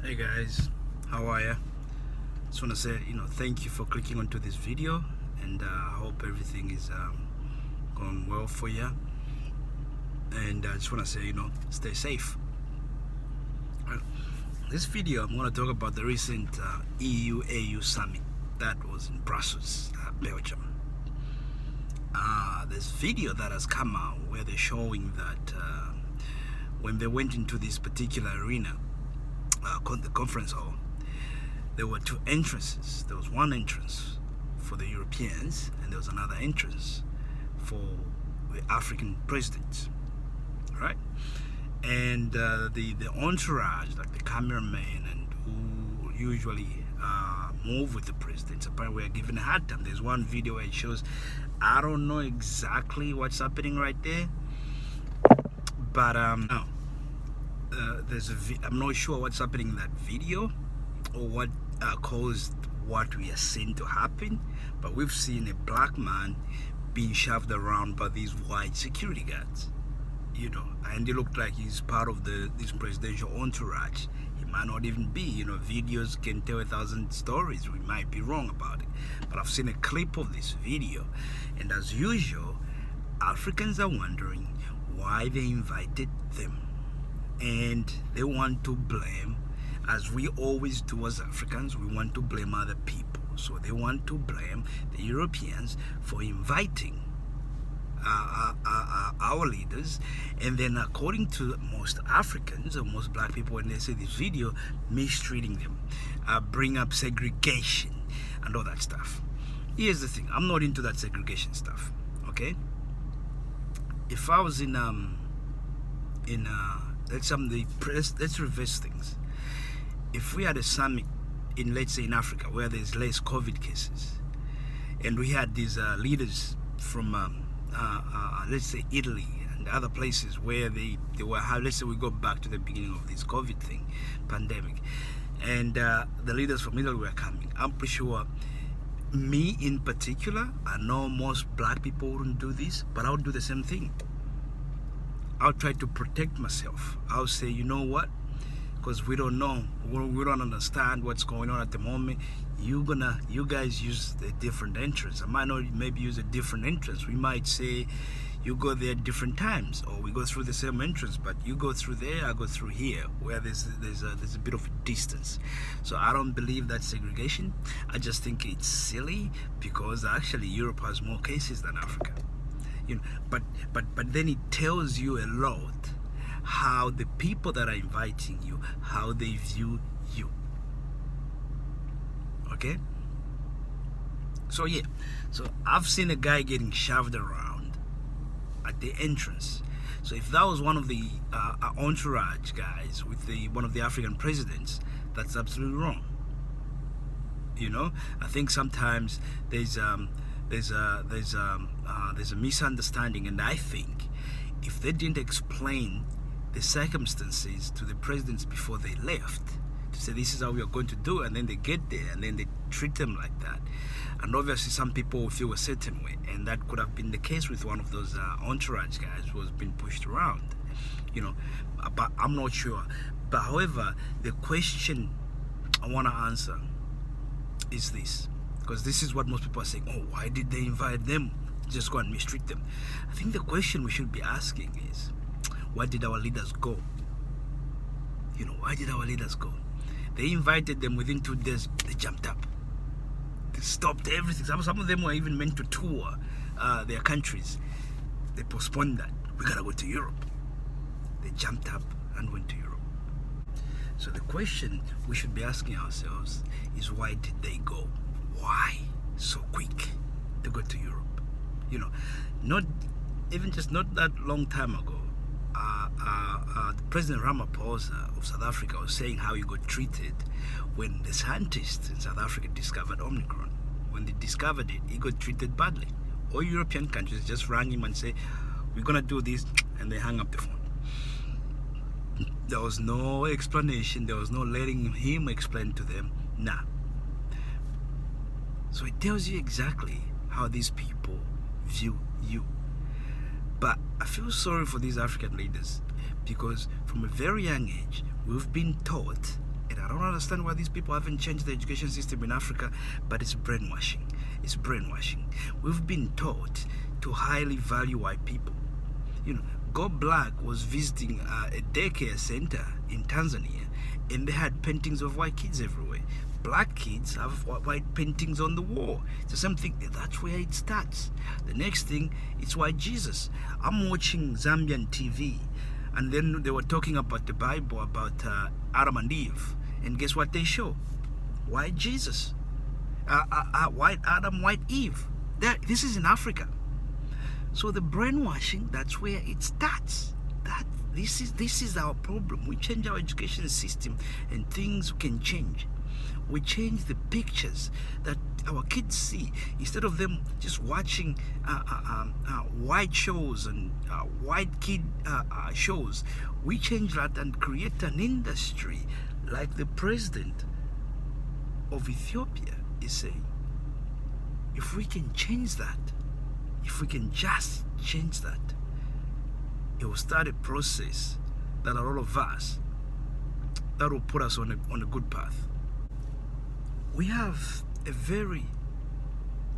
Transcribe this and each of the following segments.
Hey guys, how are you? Just want to say, thank you for clicking onto this video, and I hope everything is going well for you. And I just want to say, stay safe. This video, I'm going to talk about the recent EU-AU summit that was in Brussels, Belgium. This video that has come out where they're showing that when they went into this particular arena, the conference hall, there were two entrances. There was one entrance for the Europeans, and there was another entrance for the African presidents, right? And the entourage, like the cameramen and who usually move with the presidents, apparently were given a hard time. There's one video where it shows, I don't know exactly what's happening right there, but no. I'm not sure what's happening in that video or what caused what we are seeing to happen, but we've seen a black man being shoved around by these white security guards, and he looked like he's part of this presidential entourage. He might not even be. Videos can tell 1,000 stories. We might be wrong about it, but I've seen a clip of this video, and as usual, Africans are wondering why they invited them. And they want to blame, as we always do as Africans, we want to blame other people. So they want to blame the Europeans for inviting our leaders, and then according to most Africans or most black people, when they see this video, mistreating them, bring up segregation and all that stuff. Here's the thing, I'm not into that segregation stuff, okay? If I was let's reverse things. If we had a summit in, let's say, in Africa where there's less COVID cases, and we had these leaders from let's say Italy and other places where they were, let's say we go back to the beginning of this COVID pandemic, and the leaders from Italy were coming, I'm pretty sure, me in particular, I know most black people wouldn't do this, but I would do the same thing. I'll try to protect myself. I'll say, you know what? Because we don't know, we don't understand what's going on at the moment. You guys use a different entrance. I might not maybe use a different entrance. We might say you go there at different times, or we go through the same entrance, but you go through there, I go through here, where there's a bit of a distance. So I don't believe that segregation. I just think it's silly, because actually Europe has more cases than Africa. But then it tells you a lot how the people that are inviting you, how they view you. Okay? So yeah, so I've seen a guy getting shoved around at the entrance. So if that was one of the entourage guys with one of the African presidents, that's absolutely wrong. I think sometimes there's a misunderstanding, and I think if they didn't explain the circumstances to the presidents before they left, to say this is how we are going to do it, and then they get there and then they treat them like that, and obviously some people will feel a certain way, and that could have been the case with one of those entourage guys who was being pushed around, but I'm not sure. But however, the question I want to answer is this, because this is what most people are saying. Oh, why did they invite them? Just go and mistreat them. I think the question we should be asking is, why did our leaders go? Why did our leaders go? They invited them, within 2 days they jumped up. They stopped everything. Some of them were even meant to tour their countries. They postponed that. We gotta go to Europe. They jumped up and went to Europe. So the question we should be asking ourselves is, why did they go? Why so quick to go to Europe? Not that long time ago, President Ramaphosa of South Africa was saying how he got treated when the scientists in South Africa discovered Omicron. When they discovered it, he got treated badly. All European countries just rang him and say, we're gonna do this, and they hung up the phone. There was no explanation. There was no letting him explain to them. Nah. So it tells you exactly how these people view you. But I feel sorry for these African leaders, because from a very young age, we've been taught at I don't understand why these people haven't changed the education system in Africa, but it's brainwashing. It's brainwashing. We've been taught to highly value white people. Go Black was visiting a daycare center in Tanzania, and they had paintings of white kids everywhere. Black kids have white paintings on the wall. It's something that's where it starts. The next thing, it's white Jesus. I'm watching Zambian TV, and then they were talking about the Bible, about Adam and Eve, and guess what they show? White Jesus, white Adam, white Eve. This is in Africa. So the brainwashing, that's where it starts. This is our problem. We change our education system, and things can change. We change the pictures that our kids see, instead of them just watching white shows and white kid shows. We change that and create an industry like the president of Ethiopia is saying. If we can change that, if we can just change that, it will start a process that a lot of us, that will put us on a good path. We have a very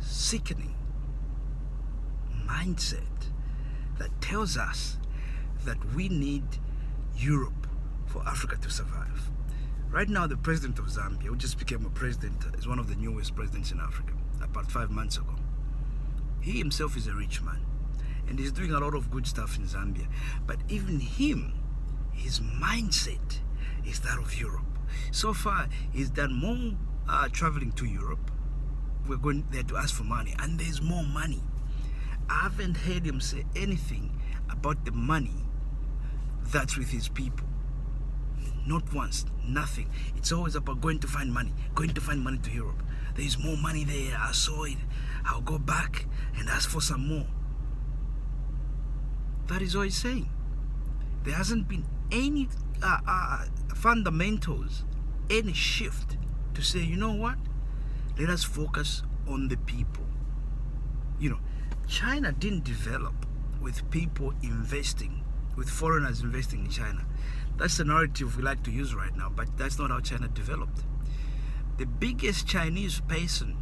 sickening mindset that tells us that we need Europe for Africa to survive. Right now, the president of Zambia, who just became a president, is one of the newest presidents in Africa, about 5 months ago. He himself is a rich man, and he's doing a lot of good stuff in Zambia. But even him, his mindset is that of Europe. So far, he's done more traveling to Europe. We're going there to ask for money, and there's more money. I haven't heard him say anything about the money that's with his people. Not once, nothing. It's always about going to find money to Europe. There's more money there. I saw it. I'll go back and ask for some more. That is all he's saying. There hasn't been any fundamentals, any shift to say, you know what? Let us focus on the people. China didn't develop with people investing, with foreigners investing in China. That's the narrative we like to use right now, but that's not how China developed. The biggest Chinese person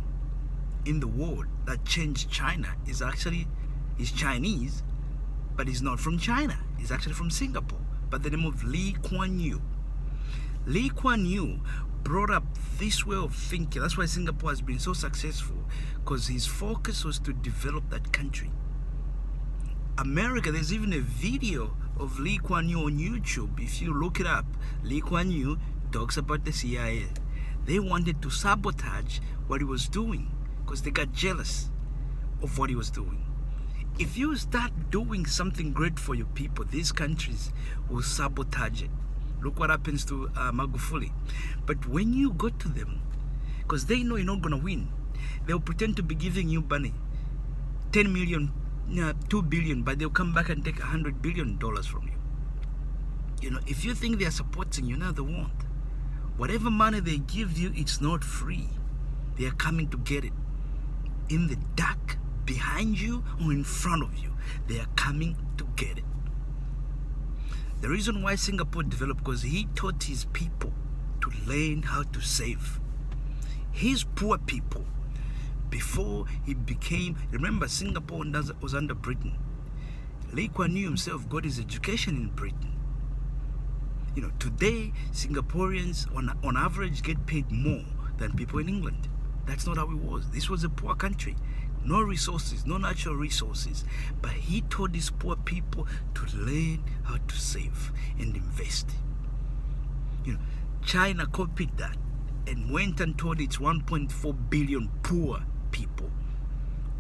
in the world that changed China is Chinese, but he's not from China. He's actually from Singapore, by the name of Lee Kuan Yew. Lee Kuan Yew brought up this way of thinking. That's why Singapore has been so successful, because his focus was to develop that country. America, there's even a video of Lee Kuan Yew on YouTube. If you look it up, Lee Kuan Yew talks about the CIA. They wanted to sabotage what he was doing because they got jealous of what he was doing. If you start doing something great for your people, these countries will sabotage it. Look what happens to Magufuli. But when you go to them, because they know you're not going to win, they'll pretend to be giving you money, 10 million, 2 billion, but they'll come back and take $100 billion from you. If you think they're supporting you, now they won't. Whatever money they give you, it's not free. They are coming to get it. In the dark, behind you, or in front of you, they are coming to get it. The reason why Singapore developed, because he taught his people to learn how to save. His poor people, before he became, remember Singapore was under Britain. Lee Kuan Yew himself got his education in Britain. Today Singaporeans on average get paid more than people in England. That's not how it was. This was a poor country. No resources, no natural resources. But he taught these poor people to learn how to save and invest. China copied that and went and taught its 1.4 billion poor people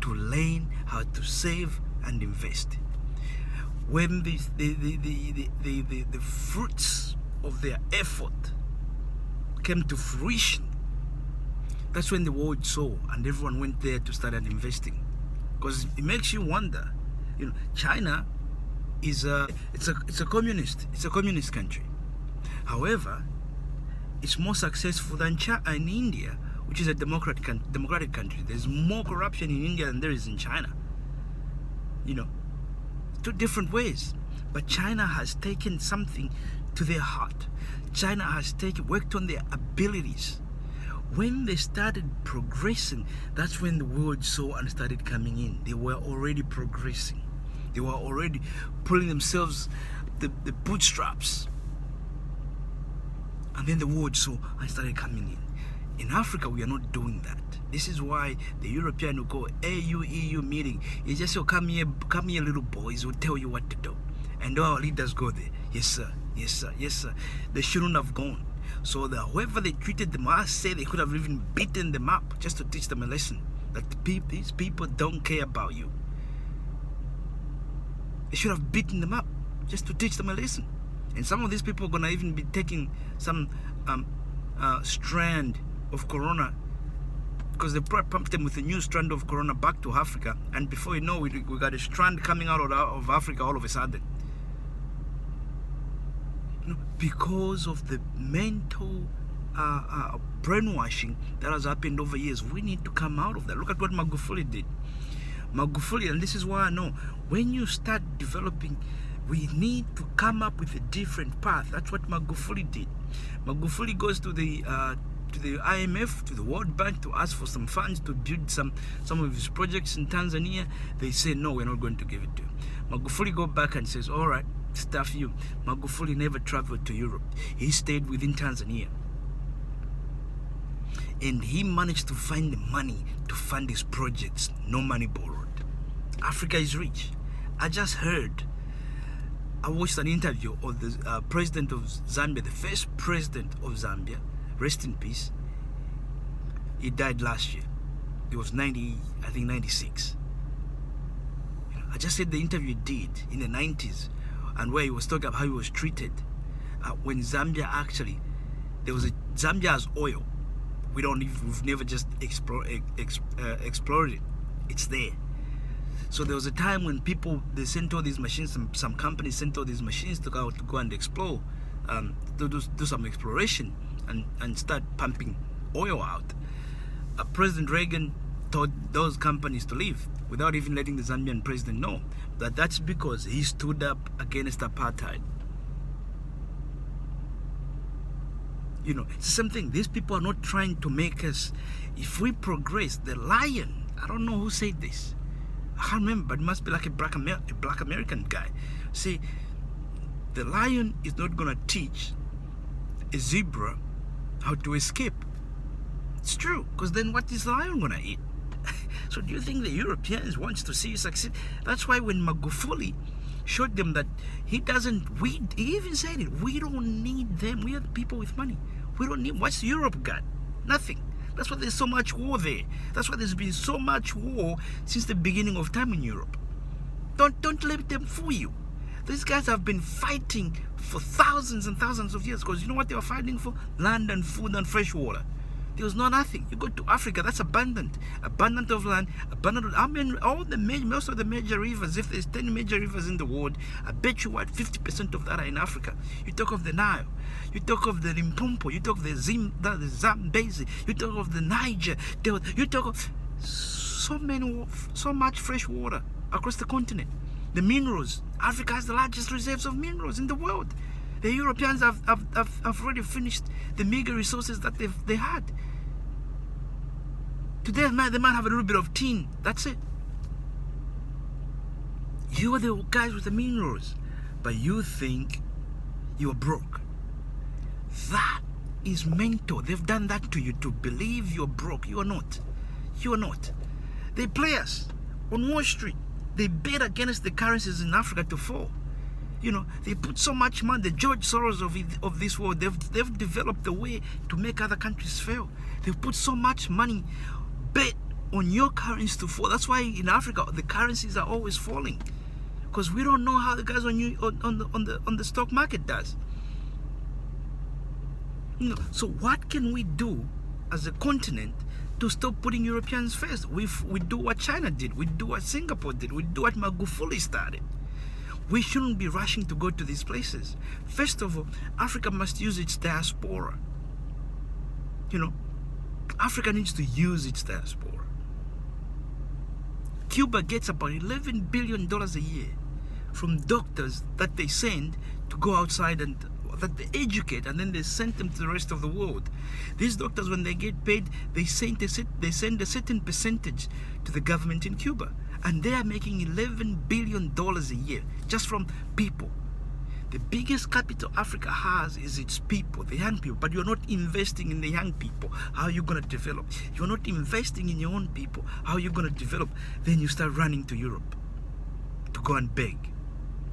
to learn how to save and invest. When the fruits of their effort came to fruition, that's when the world saw, and everyone went there to start investing. Because it makes you wonder. China is a communist country. However, it's more successful than in India, which is a democratic country. There's more corruption in India than there is in China. Two different ways. But China has taken something to their heart. China has worked on their abilities. When they started progressing, that's when the world saw and started coming in. They were already progressing. They were already pulling themselves the bootstraps. And then the world saw and started coming in. In Africa, we are not doing that. This is why the European will go AU-EU meeting. It's just, come here, little boys, will tell you what to do. And our leaders go there. Yes, sir. Yes, sir. Yes, sir. They shouldn't have gone. So that whoever they treated them, I say they could have even beaten them up just to teach them a lesson. That these people don't care about you. They should have beaten them up just to teach them a lesson. And some of these people are going to even be taking some strand of corona, because they pumped them with a new strand of corona back to Africa. And before you know, we got a strand coming out of Africa all of a sudden. Because of the mental brainwashing that has happened over years. We need to come out of that. Look at what Magufuli did. Magufuli, and this is why I know, when you start developing, we need to come up with a different path. That's what Magufuli did. Magufuli goes to the IMF, to the World Bank, to ask for some funds to build some of his projects in Tanzania. They say, no, we're not going to give it to you. Magufuli goes back and says, all right, stuff you. Magufuli never traveled to Europe. He stayed within Tanzania. And he managed to find the money to fund his projects. No money borrowed. Africa is rich. I watched an interview of the president of Zambia, the first president of Zambia, rest in peace. He died last year. He was 96. I just said the interview he did in the 90s, and where he was talking about how he was treated when Zambia Zambia has oil. We've never just explored it. It's there. So there was a time when they sent all these machines, some companies sent all these machines to go and explore, to do some exploration and start pumping oil out. President Reagan told those companies to leave without even letting the Zambian president know. That's because he stood up against apartheid. It's the same thing. These people are not trying to make us, if we progress, the lion, I don't know who said this, I can't remember, but it must be like a black American guy. See, the lion is not going to teach a zebra how to escape. It's true, because then what is the lion going to eat? So do you think the Europeans want to see you succeed? That's why when Magufuli showed them that he even said it, we don't need them. We are the people with money. We don't need, what's Europe got? Nothing. That's why there's so much war there. That's why there's been so much war since the beginning of time in Europe. Don't let them fool you. These guys have been fighting for thousands and thousands of years, because you know what they were fighting for? Land and food and fresh water. There was nothing. You go to Africa, that's abundant of land, most of the major rivers. If there's 10 major rivers in the world, I bet you 50% of that are in Africa. You talk of the Nile, you talk of the Limpopo, you talk of the Zambezi, you talk of the Niger, you talk of so much fresh water across the continent. The minerals, Africa has the largest reserves of minerals in the world. The Europeans have already finished the meager resources that they had. Today, they might have a little bit of tin. That's it. You are the guys with the minerals, but you think you're broke. That is mental. They've done that to you to believe you're broke. You are not. You are not. They play us on Wall Street. They bet against the currencies in Africa to fall. They put so much money. The George Soros of this world, they've developed a way to make other countries fail. They've put so much money, bet on your currency to fall. That's why in Africa the currencies are always falling, because we don't know how the guys on the stock market does. So what can we do as a continent to stop putting Europeans first? We do what China did. We do what Singapore did. We do what Magufuli started. We shouldn't be rushing to go to these places. First of all, Africa must use its diaspora. Africa needs to use its diaspora. Cuba gets about $11 billion a year from doctors that they send to go outside and that they educate, and then they send them to the rest of the world. These doctors, when they get paid, they send a certain percentage to the government in Cuba, and they are making $11 billion a year just from people. The biggest capital Africa has is its people, the young people. But you're not investing in the young people. How are you going to develop? You're not investing in your own people. How are you going to develop? Then you start running to Europe to go and beg,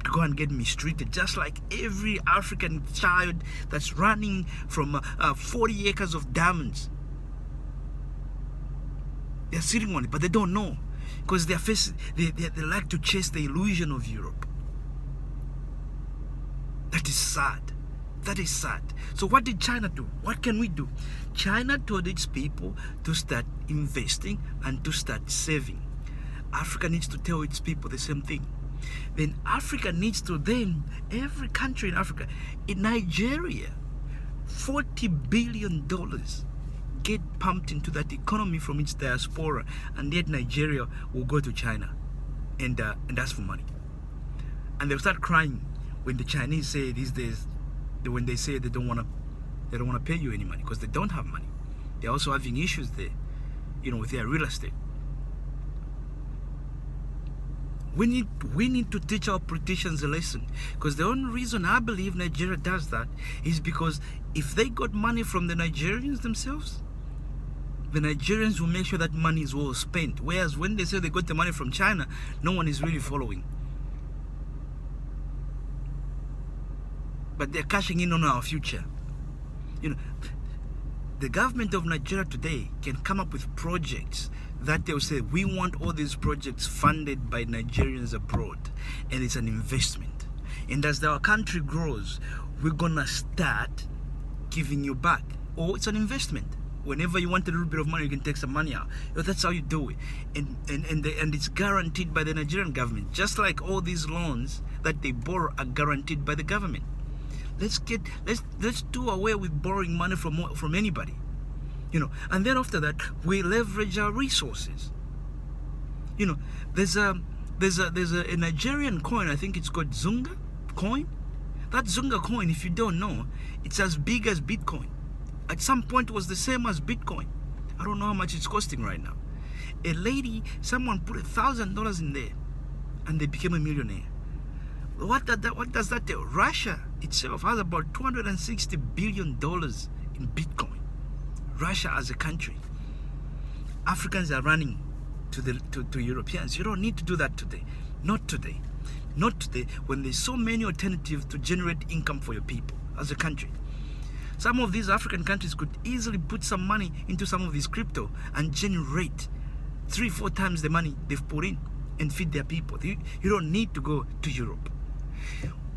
to go and get mistreated, just like every African child that's running from 40 acres of diamonds. They're sitting on it, but they don't know, because they like to chase the illusion of Europe. That is sad. That is sad. So what did China do? What can we do? China told its people to start investing and to start saving. Africa needs to tell its people the same thing. Then Africa needs to, every country in Africa, in Nigeria, $40 billion get pumped into that economy from its diaspora, and yet Nigeria will go to China and ask for money. And they'll start crying when the Chinese say these days, when they say they don't want to pay you any money because they don't have money. They're also having issues there, with their real estate. We need to teach our politicians a lesson, because the only reason I believe Nigeria does that is because if they got money from the Nigerians themselves, the Nigerians will make sure that money is well spent. Whereas when they say they got the money from China, no one is really following. But they're cashing in on our future. The government of Nigeria today can come up with projects that they'll say, we want all these projects funded by Nigerians abroad, and it's an investment. And as our country grows, we're gonna start giving you back. Or it's an investment. Whenever you want a little bit of money, you can take some money out. That's how you do it. And it's guaranteed by the Nigerian government. Just like all these loans that they borrow are guaranteed by the government. Let's do away with borrowing money from anybody, and then after that we leverage our resources. There's a Nigerian coin, I think it's called Zunga coin. That Zunga coin, if you don't know, it's as big as Bitcoin. At some point it was the same as Bitcoin. I don't know how much it's costing right now. Someone put $1,000 in there and they became a millionaire. What does that tell? Russia itself has about $260 billion in Bitcoin. Russia as a country. Africans are running to Europeans. You don't need to do that today. Not today. Not today, when there's so many alternatives to generate income for your people as a country. Some of these African countries could easily put some money into some of these crypto and generate 3-4 times the money they've put in and feed their people. You don't need to go to Europe.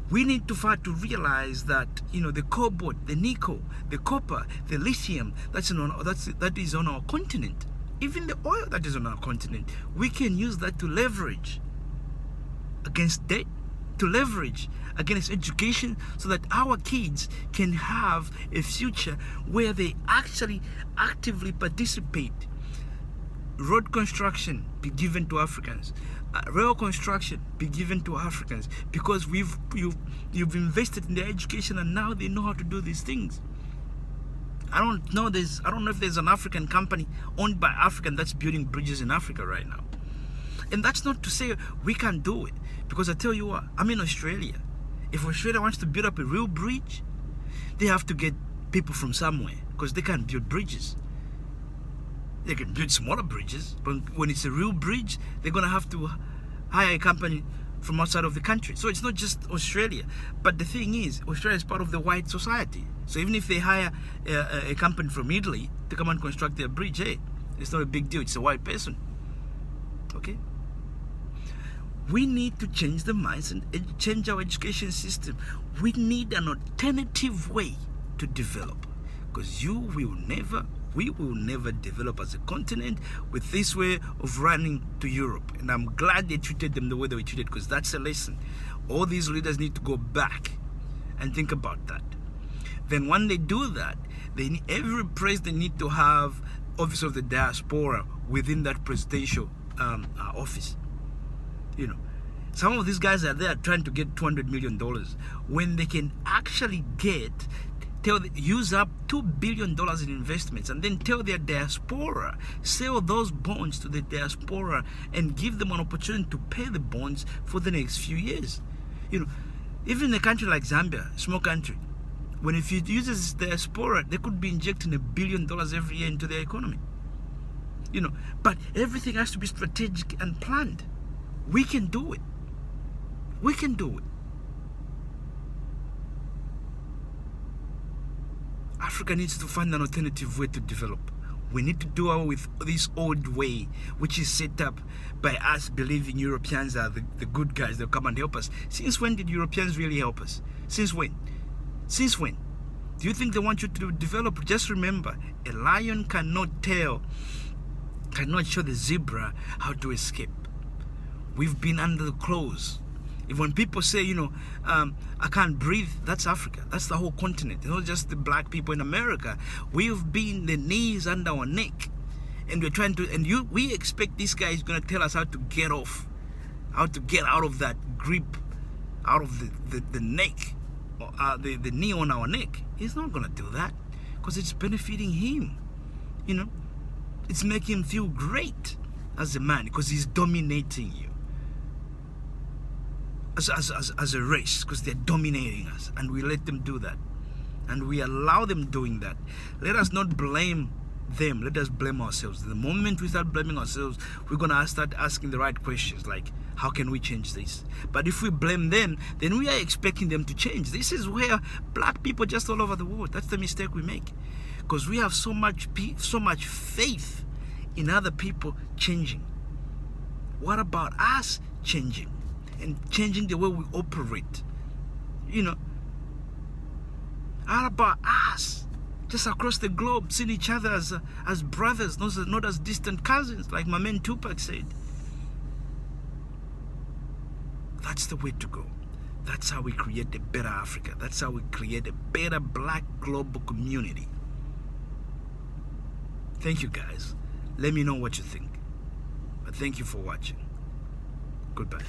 We need to start to realize that the cobalt, the nickel, the copper, the lithium that is on our continent, even the oil that is on our continent, we can use that to leverage against debt, to leverage against education, so that our kids can have a future where they actually actively participate. Road construction be given to Africans. Rail construction be given to Africans, because you've invested in their education, and now they know how to do these things. I don't know if there's an African company owned by African that's building bridges in Africa right now. And that's not to say we can't do it, because I tell you what, I'm in Australia. If Australia wants to build up a real bridge, they have to get people from somewhere, because they can't build bridges. They can build smaller bridges, but when it's a real bridge, they're going to have to hire a company from outside of the country. So it's not just Australia. But the thing is, Australia is part of the white society. So even if they hire a company from Italy to come and construct their bridge, hey, it's not a big deal. It's a white person. Okay? We need to change the mindset and change our education system. We need an alternative way to develop, because we will never develop as a continent with this way of running to Europe. And I'm glad they treated them the way they were treated, because that's a lesson. All these leaders need to go back and think about that. Then when they do that, every president need to have office of the diaspora within that presidential office. Some of these guys are there trying to get $200 million when they can actually use up $2 billion in investments, and then tell their diaspora, sell those bonds to the diaspora and give them an opportunity to pay the bonds for the next few years. Even in a country like Zambia, small country, when if it uses diaspora, they could be injecting $1 billion every year into their economy. But everything has to be strategic and planned. We can do it. We can do it. Africa needs to find an alternative way to develop. We need to do away with this old way, which is set up by us believing Europeans are the good guys. They'll come and help us. Since when did Europeans really help us? Since when? Since when? Do you think they want you to develop? Just remember, a lion cannot show the zebra how to escape. We've been under the claws. If when people say, I can't breathe, that's Africa. That's the whole continent. It's not just the black people in America. We've been the knees under our neck. And we're trying to, we expect this guy is going to tell us how to get off, how to get out of that grip, out of the neck, the knee on our neck. He's not going to do that because it's benefiting him. It's making him feel great as a man because he's dominating you. As a race, because they're dominating us, and we let them do that, and we allow them doing that. Let us not blame them, let us blame ourselves. The moment we start blaming ourselves, we're gonna start asking the right questions, like how can we change this? But if we blame them, then we are expecting them to change. This is where black people just all over the world, that's the mistake we make, because we have so much faith in other people changing. What about us changing? And changing the way we operate. How about us just across the globe seeing each other as brothers, not as distant cousins, like my man Tupac said? That's the way to go. That's how we create a better Africa. That's how we create a better black global community. Thank you, guys. Let me know what you think. But thank you for watching. Goodbye.